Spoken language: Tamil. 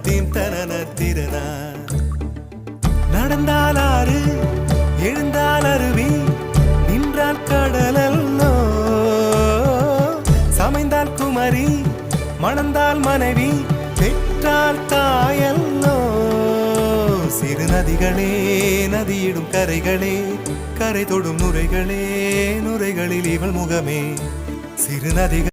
தீம் தனன திறனா. நடந்தால் ஆறு எழுந்தால் அருவி நின்றால் கடலல்லோ. சமைந்தால் குமரி மணந்தால் மனைவி பெற்றால் தாயல்லோ. சிறு நதிகளே நதியிடும் கரைகளே கரை தொடும் நுரைகளே நுரைகளில் இவள் முகமே. சிறு நதிகள்